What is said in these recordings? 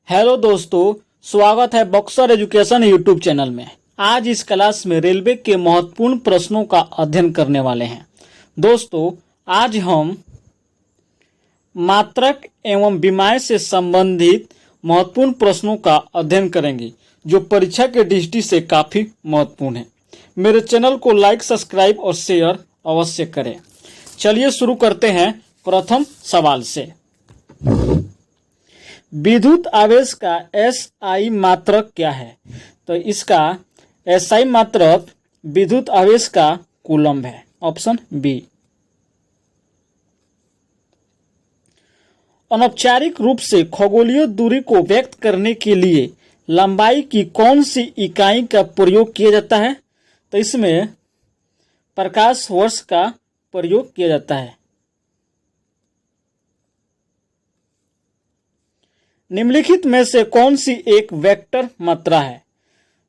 Hello दोस्तों, स्वागत है बक्सर एजुकेशन यूट्यूब चैनल में। आज इस क्लास में रेलवे के महत्वपूर्ण प्रश्नों का अध्ययन करने वाले हैं। दोस्तों, आज हम मात्रक एवं विमाएं से संबंधित महत्वपूर्ण प्रश्नों का अध्ययन करेंगे जो परीक्षा के दृष्टि से काफ़ी महत्वपूर्ण है। मेरे चैनल को लाइक, सब्सक्राइब और शेयर अवश्य करें। चलिए शुरू करते हैं प्रथम सवाल से। विद्युत आवेश का एसआई मात्रक क्या है? तो इसका एसआई मात्रक विद्युत आवेश का कूलम्ब है। Option B. अनौपचारिक रूप से खगोलीय दूरी को व्यक्त करने के लिए लंबाई की कौन सी इकाई का प्रयोग किया जाता है? तो इसमें प्रकाश वर्ष का प्रयोग किया जाता है। निम्नलिखित में से कौन सी एक वेक्टर मात्रा है?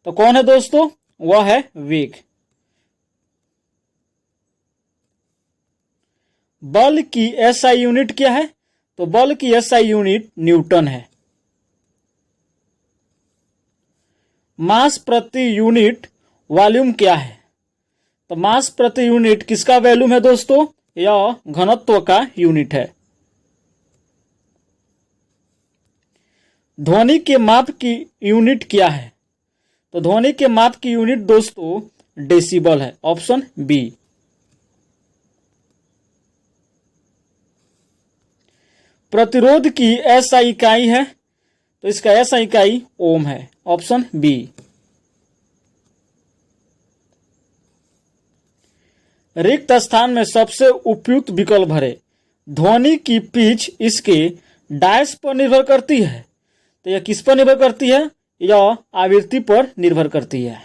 तो कौन है दोस्तों? वह है वेग। बल की एसआई यूनिट क्या है? तो बल की एसआई यूनिट न्यूटन है। मास प्रति यूनिट वॉल्यूम क्या है? तो मास प्रति यूनिट किसका वॉल्यूम है दोस्तों? यह घनत्व का यूनिट है। ध्वनि के माप की यूनिट क्या है? तो ध्वनि के माप की यूनिट दोस्तों डेसिबल है। Option B. प्रतिरोध की एसआई इकाई है? तो इसका एसआई इकाई ओम है। Option B. रिक्त स्थान में सबसे उपयुक्त विकल्प भरे। ध्वनि की पिच इसके डैश पर निर्भर करती है। तो यह किस पर निर्भर करती है? यह आवृत्ति पर निर्भर करती है।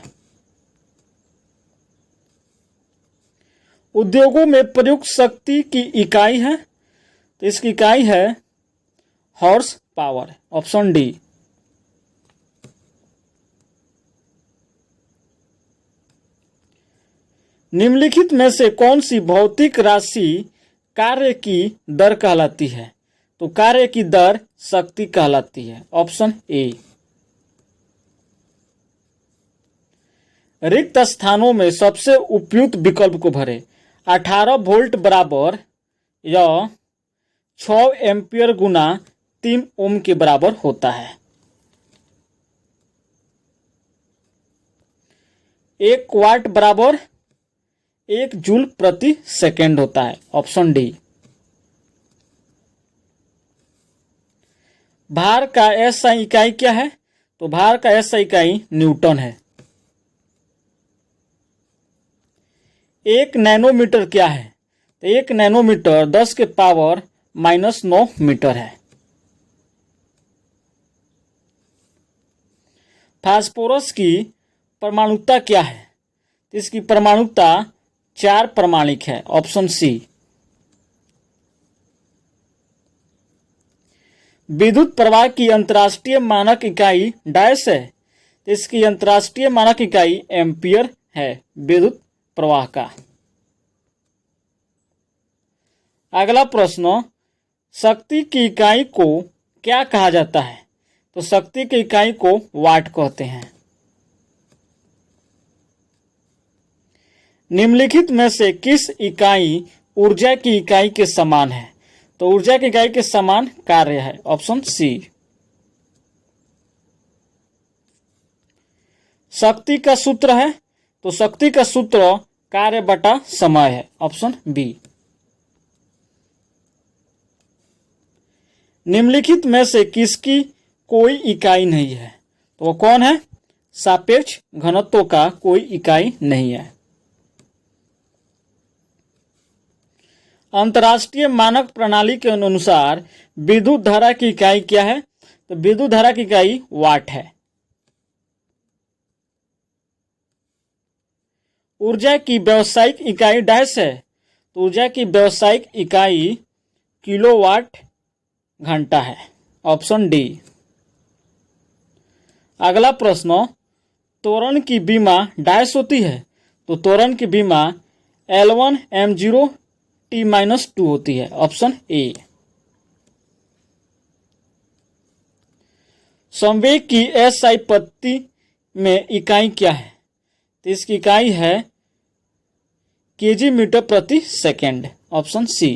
उद्योगों में प्रयुक्त शक्ति की इकाई है? तो इसकी इकाई है हॉर्स पावर। Option D. निम्नलिखित में से कौन सी भौतिक राशि कार्य की दर कहलाती है? तो कार्य की दर शक्ति कहलाती है। Option A. रिक्त स्थानों में सबसे उपयुक्त विकल्प को भरे। 18 वोल्ट बराबर यह 6 एम्पियर गुना 3 ओम के बराबर होता है। 1 वाट बराबर 1 जूल प्रति सेकेंड होता है। Option D. भार का एसआई इकाई क्या है? तो भार का एसआई इकाई न्यूटन है। 1 नैनोमीटर क्या है? तो 1 नैनोमीटर 10 के पावर -9 मीटर है। फास्फोरस की परमाणुता क्या है? तो इसकी परमाणुता 4 परमाणिक है। Option C. विद्युत प्रवाह की अंतर्राष्ट्रीय मानक इकाई डैश है। तो इसकी अंतर्राष्ट्रीय मानक इकाई एम्पियर है विद्युत प्रवाह का। अगला प्रश्न, शक्ति की इकाई को क्या कहा जाता है? तो शक्ति की इकाई को वाट कहते हैं। निम्नलिखित में से किस इकाई ऊर्जा की इकाई के समान है? तो ऊर्जा की इकाई के समान कार्य है। Option C. शक्ति का सूत्र है? तो शक्ति का सूत्र कार्य बटा समय है। Option B. निम्नलिखित में से किसकी कोई इकाई नहीं है? तो वो कौन है? सापेक्ष घनत्व का कोई इकाई नहीं है। अंतर्राष्ट्रीय मानक प्रणाली के अनुसार विद्युत धारा की इकाई क्या है? तो विद्युत धारा की इकाई वाट है। ऊर्जा की व्यावसायिक इकाई डैश है। तो ऊर्जा की व्यावसायिक इकाई किलोवाट घंटा है। Option D. अगला प्रश्न, त्वरण की बीमा डैश होती है? तो त्वरण की बीमा L1 M0 T-2 होती है। Option A. संवेग की एसआई पत्ती में इकाई क्या है? तो इसकी इकाई है केजी मीटर प्रति सेकेंड, ऑप्शन सी।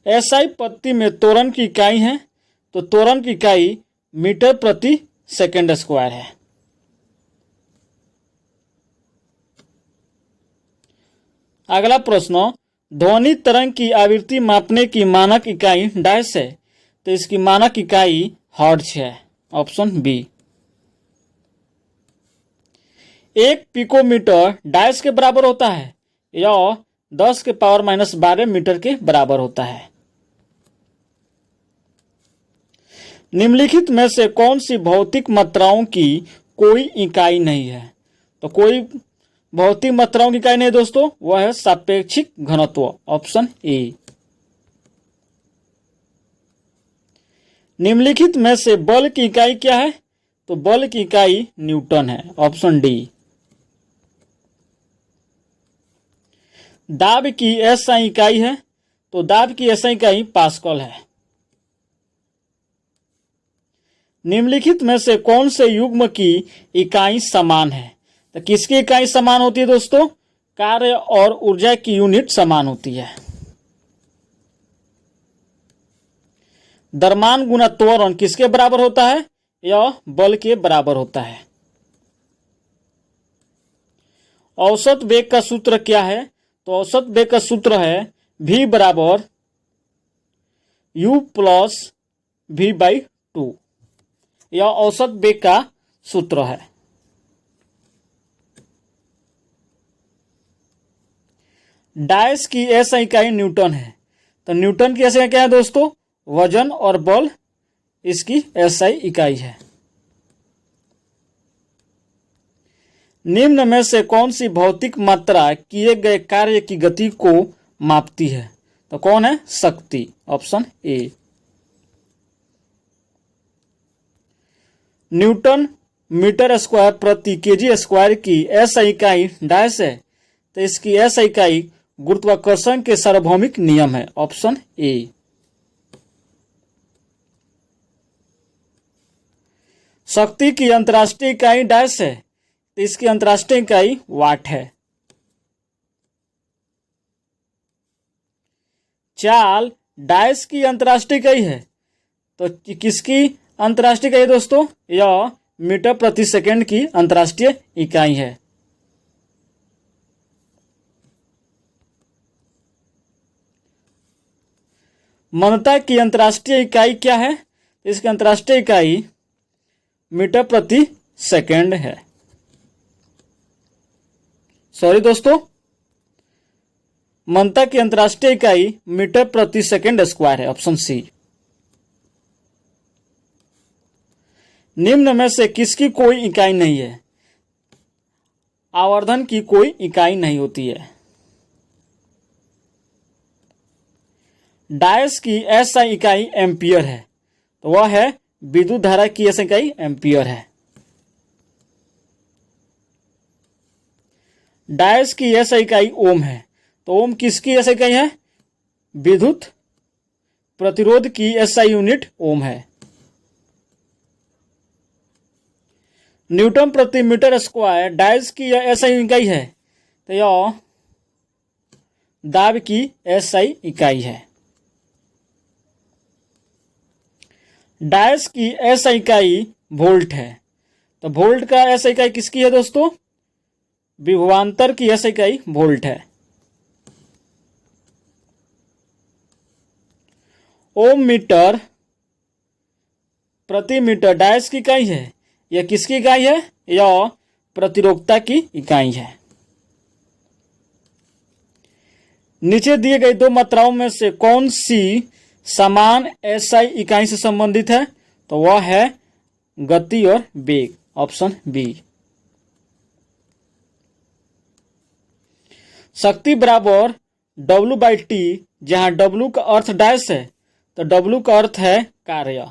एसआई पत्ती में त्वरण की इकाई है, तो त्वरण की इकाई मीटर प्रति सेकेंड स्क्वायर है। अगला प्रश्न, ध्वनि तरंग की आवृत्ति मापने की मानक इकाई डैश है, तो इसकी मानक इकाई हर्ट्ज है, ऑप्शन बी। 1 पिकोमीटर डैश के बराबर होता है, यह 10 के पावर -12 मीटर के बराबर होता है। निम्नलिखित में से कौन सी भौतिक मात्राओं की कोई इकाई नहीं है? तो कोई भौतिक मात्राओं की इकाई नहीं दोस्तों, वह है सापेक्षिक घनत्व, ऑप्शन ए। निम्नलिखित में से बल की इकाई क्या है? तो बल की इकाई न्यूटन है, ऑप्शन डी। दाब की एसआई इकाई है, तो दाब की एसआई इकाई पास्कल है। निम्नलिखित में से कौन से युग्म की इकाई समान है? तो किसकी इकाई समान होती है दोस्तों? कार्य और ऊर्जा की यूनिट समान होती है। द्रव्यमान गुना त्वरण किसके बराबर होता है? यह बल के बराबर होता है। औसत वेग का सूत्र क्या है? तो औसत वेग का सूत्र है v बराबर u प्लस v/2। यह औसत वेग का सूत्र है। डैश की एसआई इकाई न्यूटन है, तो न्यूटन की एसआई क्या है दोस्तों? वजन और बल इसकी एसआई इकाई है। निम्न में से कौन सी भौतिक मात्रा किए गए कार्य की गति को मापती है? तो कौन है? शक्ति, option A. Newton metre square प्रति केजी स्क्वायर की एसआई इकाई डैश है, तो इसकी एसआई इकाई गुरुत्वाकर्षण के सार्वभौमिक नियम है, ऑप्शन ए। शक्ति की अंतर्राष्ट्रीय इकाई डैश है, तो इसकी अंतर्राष्ट्रीय इकाई वाट है। चाल डैश की अंतर्राष्ट्रीय इकाई है, तो किसकी अंतर्राष्ट्रीय इकाई दोस्तों? यह मीटर प्रति सेकंड की अंतर्राष्ट्रीय इकाई है। मंदता की अंतर्राष्ट्रीय इकाई क्या है? इसकी अंतर्राष्ट्रीय इकाई मीटर प्रति सेकंड है। सॉरी दोस्तों, मंदता की अंतर्राष्ट्रीय इकाई मीटर प्रति सेकंड स्क्वायर है, ऑप्शन सी। निम्न में से किसकी कोई इकाई नहीं है? आवर्धन की कोई इकाई नहीं होती है। डैश की एसआई इकाई एम्पियर है, तो वह है विद्युत धारा की एसआई इकाई एम्पियर है। डैश की एसआई इकाई ओम है, तो ओम किसकी एसआई इकाई है? विद्युत प्रतिरोध की एसआई यूनिट ओम है। न्यूटन प्रति मीटर स्क्वायर डैश की एसआई इकाई है, तो यह दाब की एसआई इकाई है। डैश की एसआई इकाई वोल्ट है, तो वोल्ट का एसआई इकाई किसकी है दोस्तों? विभवांतर की एसआई इकाई वोल्ट है। ओम मीटर प्रति मीटर डैश की इकाई है, यह किसकी इकाई है? यह प्रतिरोधकता की इकाई है। नीचे दिए गए दो मात्राओं में से कौन सी समान एसआई इकाई से संबंधित है? तो वह है गति और वेग, ऑप्शन बी। शक्ति बराबर W/T, जहां W का अर्थ डैश है, तो W का अर्थ है कार्य।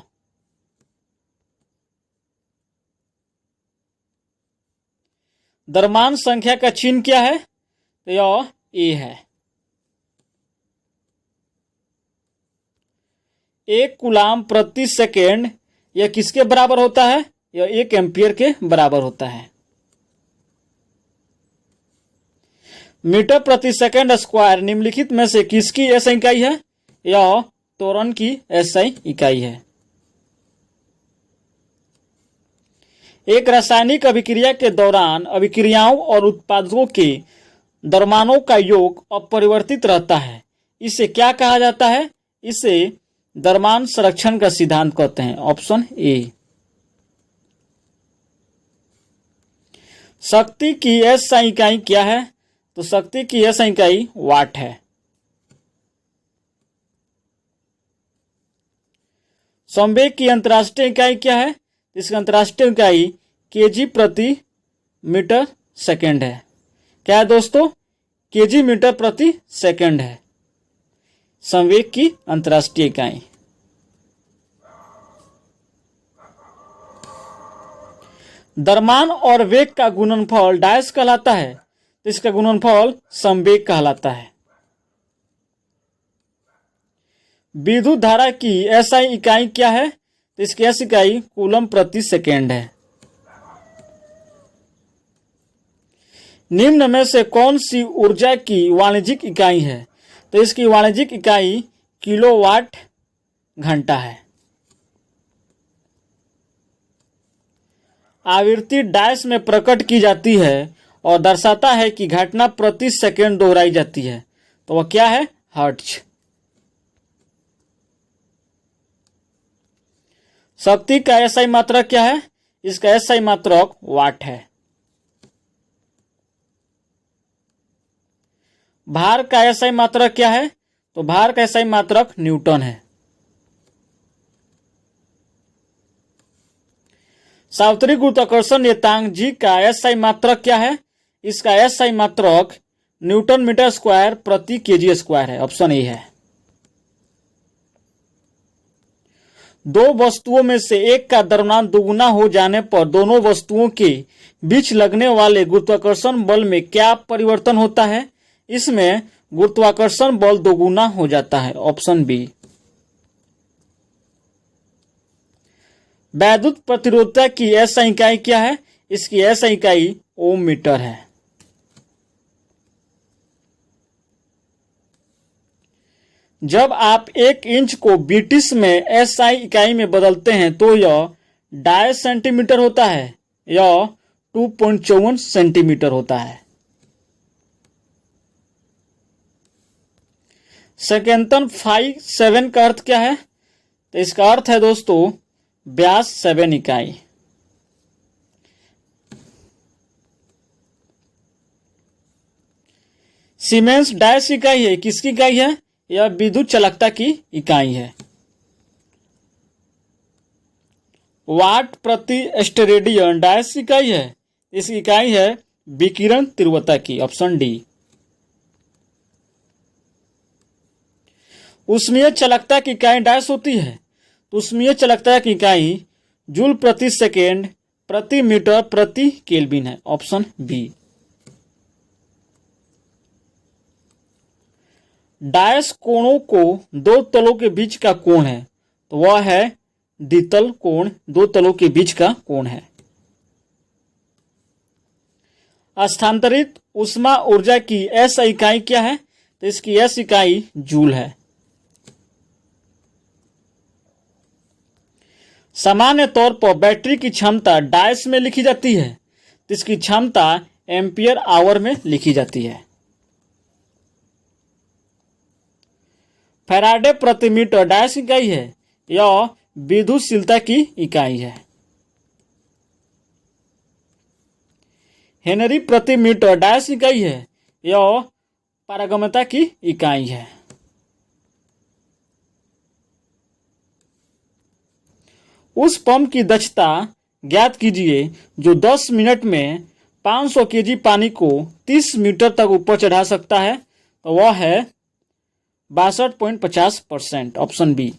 द्रव्यमान संख्या का चिन्ह क्या है? तो यह ए है। 1 कूलाम प्रति सेकेंड यह किसके बराबर होता है? यह 1 एम्पियर के बराबर होता है। मीटर प्रति सेकेंड स्क्वायर निम्नलिखित में से किसकी एसआई इकाई है? यह त्वरण की एसआई इकाई है। एक रासायनिक अभिक्रिया के दौरान अभिक्रियाओं और उत्पादों के द्रव्यमानों का योग अपरिवर्तित रहता है, इसे क्या कहा जाता है? इसे द्रव्यमान संरक्षण का सिद्धांत कहते हैं। Option A. शक्ति की एसआई इकाई क्या है? तो शक्ति की एसआई इकाई वाट है। संवेग की अंतर्राष्ट्रीय इकाई क्या है? इसकी अंतर्राष्ट्रीय इकाई केजी प्रति मीटर सेकेंड है। क्या है दोस्तों? केजी मीटर प्रति सेकेंड है संवेग की अंतर्राष्ट्रीय इकाई। द्रव्यमान और वेग का गुणनफल डैश कहलाता है, तो इसका गुणनफल संवेग कहलाता है। विद्युत धारा की एसआई इकाई क्या है? तो इसकी एसआई इकाई कूलम प्रति सेकेंड है। निम्न में से कौन सी ऊर्जा की वाणिज्यिक इकाई है? तो इसकी वाणिज्यिक इकाई किलोवाट घंटा है। आवृत्ति डैश में प्रकट की जाती है और दर्शाता है कि घटना प्रति सेकेंड दोहराई जाती है, तो वह क्या है? हर्ट्ज। शक्ति का एसआई मात्रक क्या है? इसका एसआई मात्रक वाट है। भार का एसआई मात्रक क्या है? तो भार का एसआई मात्रक न्यूटन है। सार्वत्रिक गुरुत्वाकर्षण नियतांक जी का एसआई मात्रक क्या है? इसका एसआई मात्रक न्यूटन मीटर स्क्वायर प्रति केजी स्क्वायर है। ऑप्शन ए है। दो वस्तुओं में से एक का द्रव्यमान दुगुना हो जाने पर दोनों वस्तुओं के बीच लगने वाले गुरुत्वाकर्षण बल में क्या परिवर्तन होता है? इसमें गुरुत्वाकर्षण बल दोगुना हो जाता है। Option B. वैद्युत प्रतिरोधकता की एसआई इकाई क्या है? इसकी एसआई इकाई ओम मीटर है। जब आप 1 इंच को ब्रिटिश में एसआई इकाई में बदलते हैं तो यह 2.5 सेंटीमीटर होता है। यह 2.54 सेंटीमीटर होता है। सेकेंतन 5.7 का अर्थ क्या है? तो इसका अर्थ है दोस्तों व्यास 7 इकाई। सीमेंस डैश इकाई है, किसकी इकाई है? यह विद्युत चालकता की इकाई है। वाट प्रति स्टेरेडियन डैश इकाई है, इसकी इकाई है विकिरण तीव्रता की। Option D. ऊष्मीय चालकता की इकाई डैश होती है, तो ऊष्मीय चालकता की इकाई जूल प्रति सेकेंड प्रति मीटर प्रति केल्विन है। Option B. डैश कोणों को दो तलों के बीच का कोण है, तो वह है द्वितल कोण। दो तलों के बीच का कोण है। स्थानांतरित ऊष्मा ऊर्जा की एस इकाई क्या है? तो इसकी एस इकाई जूल है। सामान्य तौर पर बैटरी की क्षमता डैश में लिखी जाती है, तो इसकी क्षमता एम्पियर आवर में लिखी जाती है। फैराडे प्रति मीटर डैश इकाई है, यह विद्युतशीलता की इकाई है। हेनरी प्रति मीटर डैश इकाई है, यह पारगम्यता की इकाई है। उस पंप की दक्षता ज्ञात कीजिए जो 10 मिनट में 500 केजी पानी को 30 मीटर तक ऊपर चढ़ा सकता है, तो वह है 62.50%। Option B.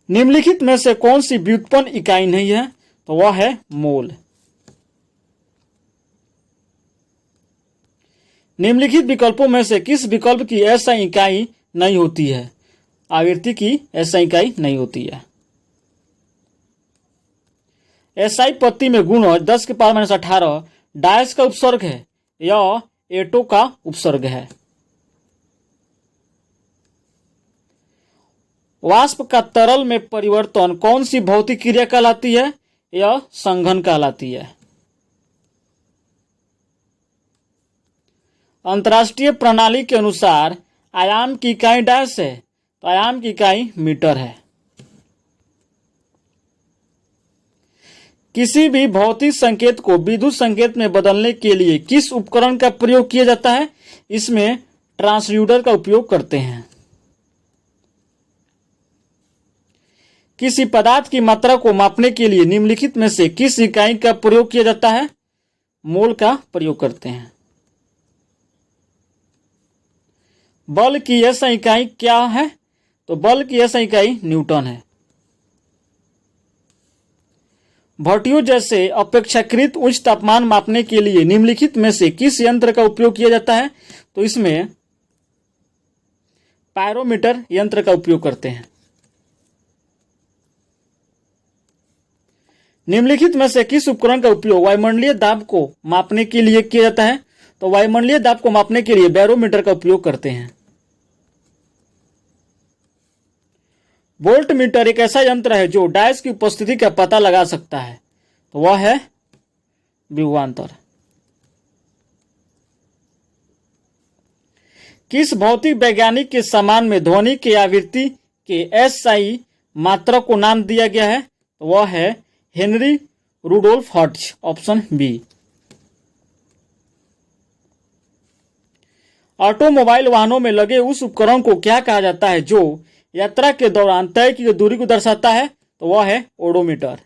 निम्नलिखित में से कौन सी व्युत्पन्न इकाई नहीं है? तो वह है मोल। निम्नलिखित विकल्पों में से किस विकल्प की एसआई इकाई नहीं होती है, आवृत्ति की एसआई इकाई नहीं होती है। एसआई पत्ती में गुणज 10 के पावर -18 डायस का उपसर्ग है या एटो का उपसर्ग है। वाष्प का तरल में परिवर्तन कौन सी भौतिक क्रिया कहलाती है? यह संघन कहलाती है। अंतर्राष्ट्रीय प्रणाली के अनुसार आयाम की इकाई डायस है, तो आयाम की इकाई मीटर है। किसी भी भौतिक संकेत को विद्युत संकेत में बदलने के लिए किस उपकरण का प्रयोग किया जाता है? इसमें ट्रांसड्यूसर का उपयोग करते हैं। किसी पदार्थ की मात्रा को मापने के लिए निम्नलिखित में से किस इकाई का प्रयोग किया जाता है? मोल का प्रयोग करते हैं। बल की एसआई इकाई क्या है? तो बल की एसआई इकाई न्यूटन है। भट्टियों जैसे अपेक्षाकृत उच्च तापमान मापने के लिए निम्नलिखित में से किस यंत्र का उपयोग किया जाता है? तो इसमें पायरोमीटर यंत्र का उपयोग करते हैं। निम्नलिखित में से किस उपकरण का उपयोग वायुमंडलीय दाब को मापने के लिए किया जाता है? तो वायुमंडलीय दाब को मापने के लिए बैरोमीटर का उपयोग करते हैं। वोल्ट मीटर एक ऐसा यंत्र है जो डायस की उपस्थिति का पता लगा सकता है, तो वह है विभवांतर। किस भौतिक वैज्ञानिक के सम्मान में ध्वनि की आवृत्ति के एसआई मात्रा को नाम दिया गया है? तो वह है Henry Rudolf Hertz, option B. Automobile वाहनों में लगे उस उपकरण को क्या कहा जाता है जो यात्रा के दौरान तय की दूरी को दर्शाता है? तो वह है ओडोमीटर।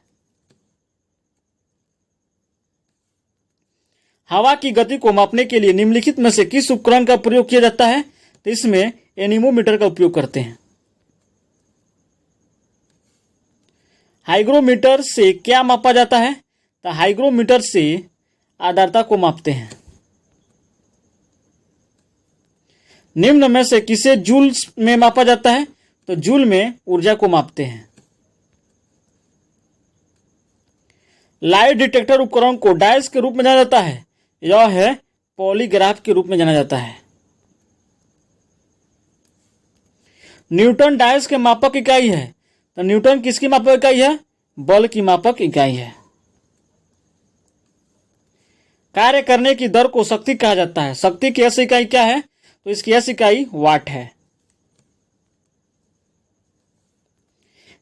हवा की गति को मापने के लिए निम्नलिखित में से किस उपकरण का प्रयोग किया जाता है? तो इसमें एनीमोमीटर का उपयोग करते हैं। हाइग्रोमीटर से क्या मापा जाता है? तो हाइग्रोमीटर से आर्द्रता को मापते हैं। निम्न में से किसे जूल में मापा जाता है? तो जूल में ऊर्जा को मापते हैं। लाइट डिटेक्टर उपकरण को डायस के रूप में जाना जाता है, यह है पॉलीग्राफ के रूप में जाना जाता है। न्यूटन डायस के मापक इकाई है, तो न्यूटन किसकी मापक इकाई है? बल की मापक इकाई है। कार्य करने की दर को शक्ति कहा जाता है, शक्ति की एस इकाई क्या है? तो इसकी एस इकाई वाट है।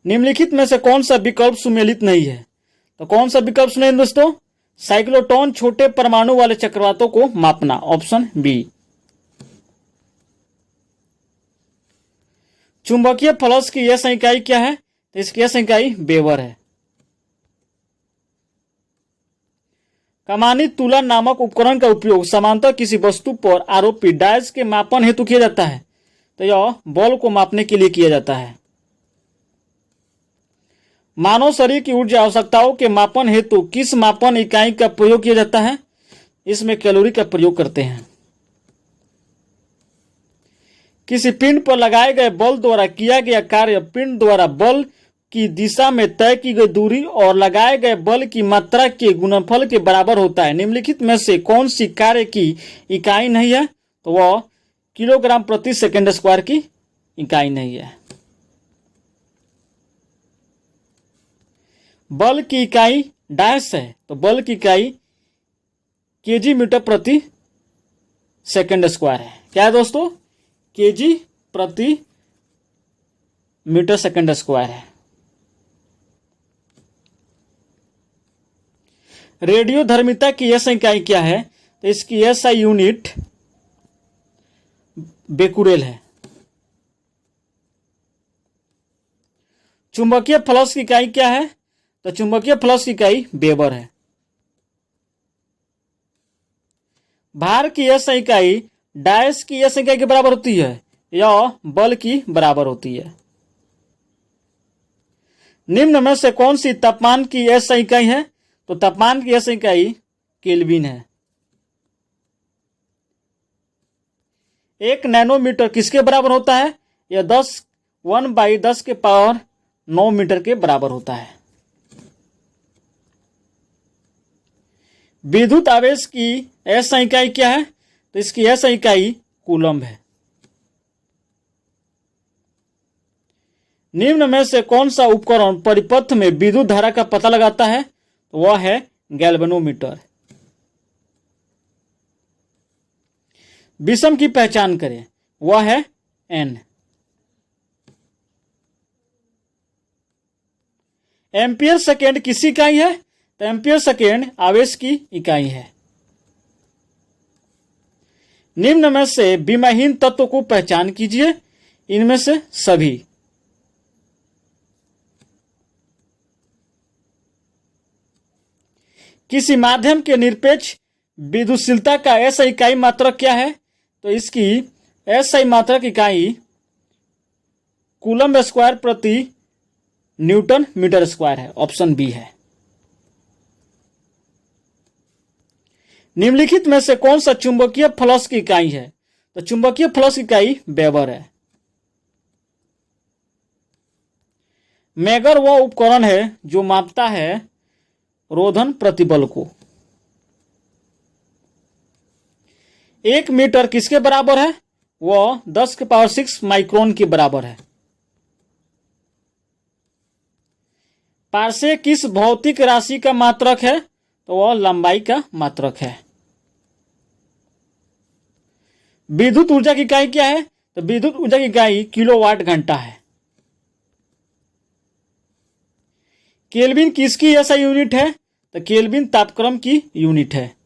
निम्नलिखित में से कौन सा विकल्प सुमेलित नहीं है? तो कौन सा विकल्प सुने दोस्तों? साइक्लोट्रॉन छोटे परमाणु वाले चक्रवातों को मापना, ऑप्शन बी। चुंबकीय फ्लक्स की यह इकाई क्या है? तो इसकी यह इकाई वेबर है। कमानी तुलन नामक उपकरण का उपयोग समांतर किसी वस्तु पर आरोपित डायस के मापन हेतु किया जाता है, तो यह बल को मापने के लिए किया जाता है। मानव शरीर की ऊर्जा आवश्यकताओं के मापन हेतु किस मापन इकाई का प्रयोग किया जाता है? इसमें कैलोरी का प्रयोग करते हैं। किसी पिंड पर लगाए गए बल द्वारा किया गया कार्य पिंड द्वारा बल की दिशा में तय की गई दूरी और लगाए गए बल की मात्रा के गुणनफल के बराबर होता है। निम्नलिखित में से कौन सी कार्य की इकाई नहीं है? तो वह किलोग्राम प्रति सेकंड स्क्वायर की इकाई नहीं है। बल की इकाई डायस है, तो बल की इकाई केजी मीटर प्रति सेकंड स्क्वायर है। क्या है दोस्तों? केजी प्रति मीटर सेकंड स्क्वायर है। रेडियोधर्मिता की एसआई इकाई क्या है? तो इसकी एसआई यूनिट बेकुरेल है। चुंबकीय फ्लक्स की इकाई क्या है? तो चुंबकीय फ्लक्स की इकाई वेबर है। भार की एसआई इकाई डायस की एसआई इकाई के बराबर होती है या बल की बराबर होती है। निम्न में से कौन सी तापमान की एसआई इकाई है? तो तापमान की एसआई इकाई केल्विन है। 1 नैनोमीटर किसके बराबर होता है? यह 1/10⁹ मीटर के बराबर होता है। विद्युत आवेश की SI इकाई क्या है? तो इसकी SI इकाई कूलम्ब है। निम्न में से कौन सा उपकरण परिपथ में विद्युत धारा का पता लगाता है? तो वह है गैल्वेनोमीटर। विषम की पहचान करें, वह है N। एम्पियर सेकेंड किसकी इकाई है? तो एम्पियर सेकेंड आवेश की इकाई है। निम्न में से विमाहीन तत्व को पहचान कीजिए, इनमें से सभी। किसी माध्यम के निरपेक्ष विद्युतशीलता का SI इकाई मात्रक क्या है? तो इसकी SI मात्रक इकाई कूलम्ब स्क्वायर प्रति न्यूटन मीटर स्क्वायर है। ऑप्शन बी है। निम्नलिखित में से कौन सा चुंबकीय फ्लक्स की इकाई है? तो चुंबकीय फ्लक्स की इकाई वेबर है। मेगर वह उपकरण है जो मापता है रोधन प्रतिबल को। 1 मीटर किसके बराबर है? वह 10⁶ माइक्रोन के बराबर है। पार्से किस भौतिक राशि का मात्रक है? तो वह लंबाई का मात्रक है। विद्युत ऊर्जा की इकाई क्या है? तो विद्युत ऊर्जा की इकाई किलोवाट घंटा है। केल्विन किसकी SI यूनिट है? तो केल्विन तापक्रम की यूनिट है।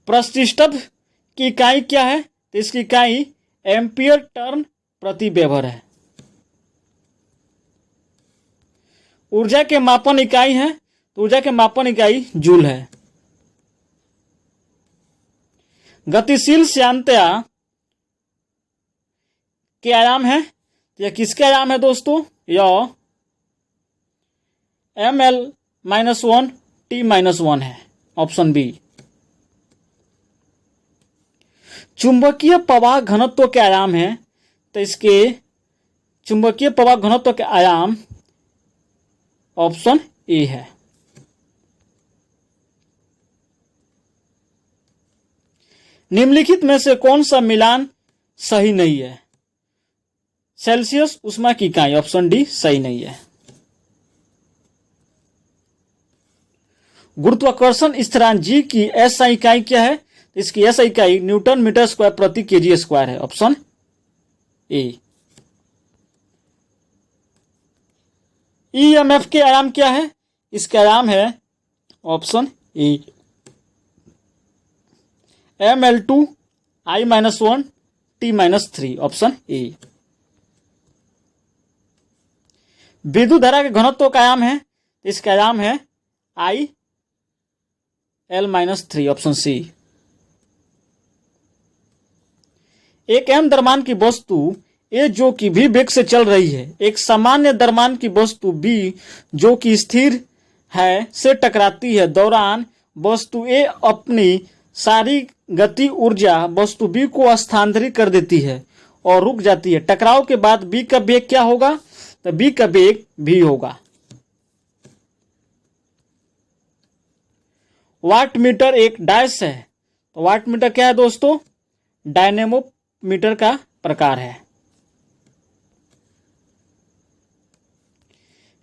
प्रतिष्ठित की इकाई क्या है? तो इसकी इकाई एम्पियर टर्न प्रति वेबर है। ऊर्जा के मापन इकाई है, तो ऊर्जा के मापन इकाई जूल है। गतिशील श्यानता के आयाम है, तो यह किसके आयाम है दोस्तों? यह ml-1 t-1 है। Option B. चुंबकीय प्रवाह घनत्व के आयाम है, तो इसके चुंबकीय प्रवाह घनत्व के आयाम ऑप्शन ए है। निम्नलिखित में से कौन सा मिलान सही नहीं है? सेल्सियस उष्मा की इकाई। ऑप्शन डी सही नहीं है। गुरुत्वाकर्षण स्थिरांक G की SI इकाई क्या है? इसकी SI इकाई न्यूटन मीटर स्क्वायर प्रति kg स्क्वायर है। Option A. EMF के आयाम क्या है? इसका आयाम है option A ml2 I-1 t-3। Option A. विद्युत धारा के घनत्व का आयाम है, इसका आयाम है IL-3। Option C. एक m द्रव्यमान की वस्तु A जो कि v वेग से चल रही है, एक सामान्य द्रव्यमान की वस्तु B जो कि स्थिर है से टकराती है। दौरान वस्तु A अपनी सारी गति ऊर्जा वस्तु B को स्थानांतरित कर देती है और रुक जाती है। टकराव के बाद B का वेग क्या होगा? तो B का वेग v होगा। वाट मीटर एक डैश है, तो वाट मीटर क्या है दोस्तों? डायनेमोमीटर का प्रकार है।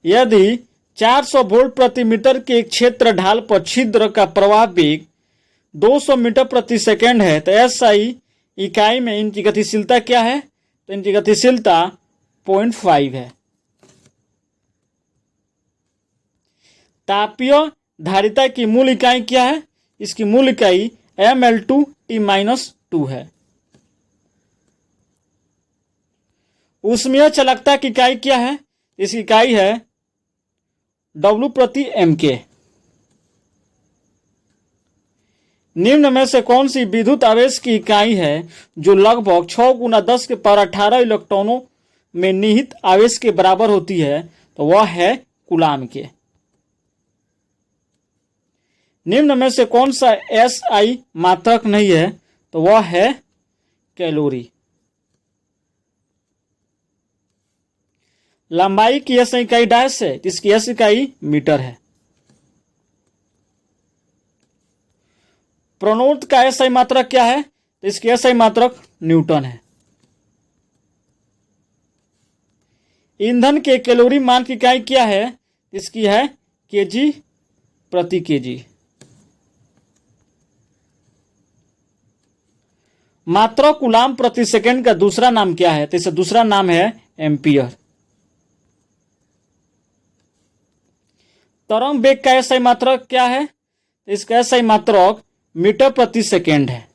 यदि 400 वोल्ट प्रति मीटर के एक क्षेत्र ढाल पर छिद्र का प्रवाह वेग 200 मीटर प्रति सेकंड है, तो SI इकाई में इनकी गतिशीलता क्या है? तो इनकी गतिशीलता 0.5 है। तापीय धारिता की मूल इकाई क्या है? इसकी मूल इकाई ml2 t-2 है। ऊष्मीय चालकता की इकाई क्या है? इसकी इकाई है W प्रति mK। निम्न में से कौन सी विद्युत आवेश की इकाई है जो लगभग 6 × 10⁻18 इलेक्ट्रॉनों में निहित आवेश के बराबर होती है? तो वह है कूलाम के। निम्न में से कौन सा SI मात्रक नहीं है? तो वह है कैलोरी। लंबाई की SI इकाई डैश है, इसकी S इकाई मीटर है। प्रणोद का SI मात्रक क्या है? तो इसकी SI मात्रक न्यूटन है। ईंधन के कैलोरी मान की इकाई क्या है? इसकी है केजी प्रति केजी। मात्रक कूलाम प्रति सेकंड का दूसरा नाम क्या है? तो इसका दूसरा नाम है एम्पियर। तरंग वेग का SI मात्रक क्या है? तो इसका SI मात्रक मीटर प्रति सेकंड है।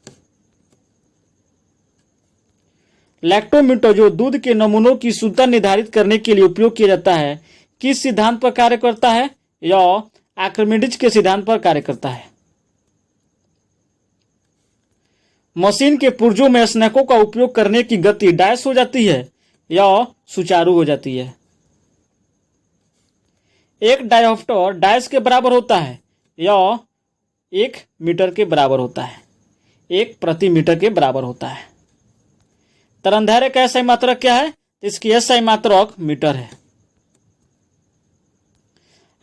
लैक्टोमीटर जो दूध के नमूनों की शुद्धता निर्धारित करने के लिए उपयोग किया जाता है, किस सिद्धांत पर कार्य करता है? यह आर्किमिडीज के सिद्धांत पर कार्य करता है। मशीन के पुर्जों में स्नैकों का उपयोग करने की गति डैश हो जाती है या सुचारू हो जाती है? एक डायोप्टर डैश के बराबर होता है या 1 मीटर के बराबर होता है? 1 प्रति मीटर के बराबर होता है। तरंगदैर्घ्य का SI मात्रक क्या है? इसकी SI मात्रक मीटर है।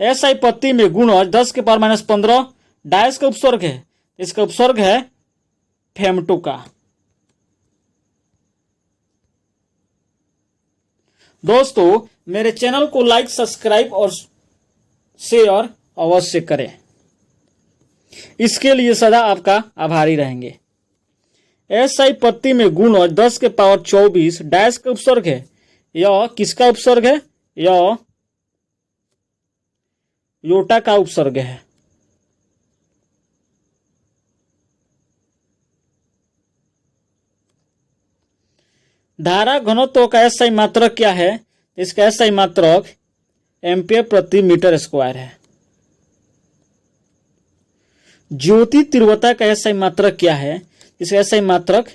SI पत्ती में गुणज 10⁻⁻15 डैश का उपसर्ग है, इसका उपसर्ग है फेमटो का। दोस्तों, मेरे चैनल को लाइक, सब्सक्राइब और शेयर अवश्य करें। इसके लिए सदा आपका आभारी रहेंगे। SI पत्ती में गुणज 10⁻24 डैश का उपसर्ग है। यह किसका उपसर्ग है? यह योटा का उपसर्ग है। धारा घनत्व का SI मात्रक क्या है? इसका SI मात्रक एम्पियर प्रति मीटर स्क्वायर है। ज्योति तीव्रता का SI मात्रक क्या है? इसका SI मात्रक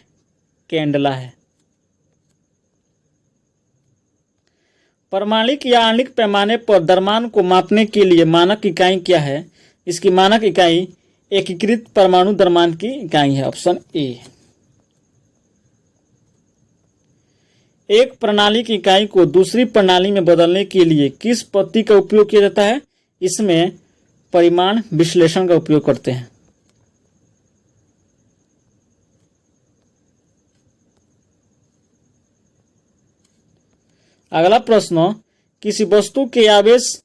कैंडला है। परमाणिक या आणविक पैमाने पर द्रव्यमान को मापने के लिए मानक इकाई क्या है? इसकी मानक इकाई एकीकृत परमाणु द्रव्यमान की इकाई है। Option A. एक प्रणाली की इकाई को दूसरी प्रणाली में बदलने के लिए किस पद्धति का उपयोग किया जाता है? इसमें परिमाण विश्लेषण का उपयोग करते हैं। अगला प्रश्न, किसी वस्तु के आवेश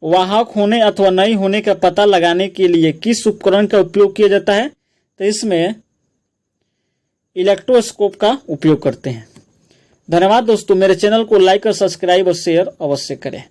वाहक होने अथवा नहीं होने का पता लगाने के लिए किस उपकरण का उपयोग किया जाता है? तो इसमें इलेक्ट्रोस्कोप का उपयोग करते हैं। धन्यवाद दोस्तों, मेरे चैनल को लाइक और सब्सक्राइब और शेयर अवश्य करें।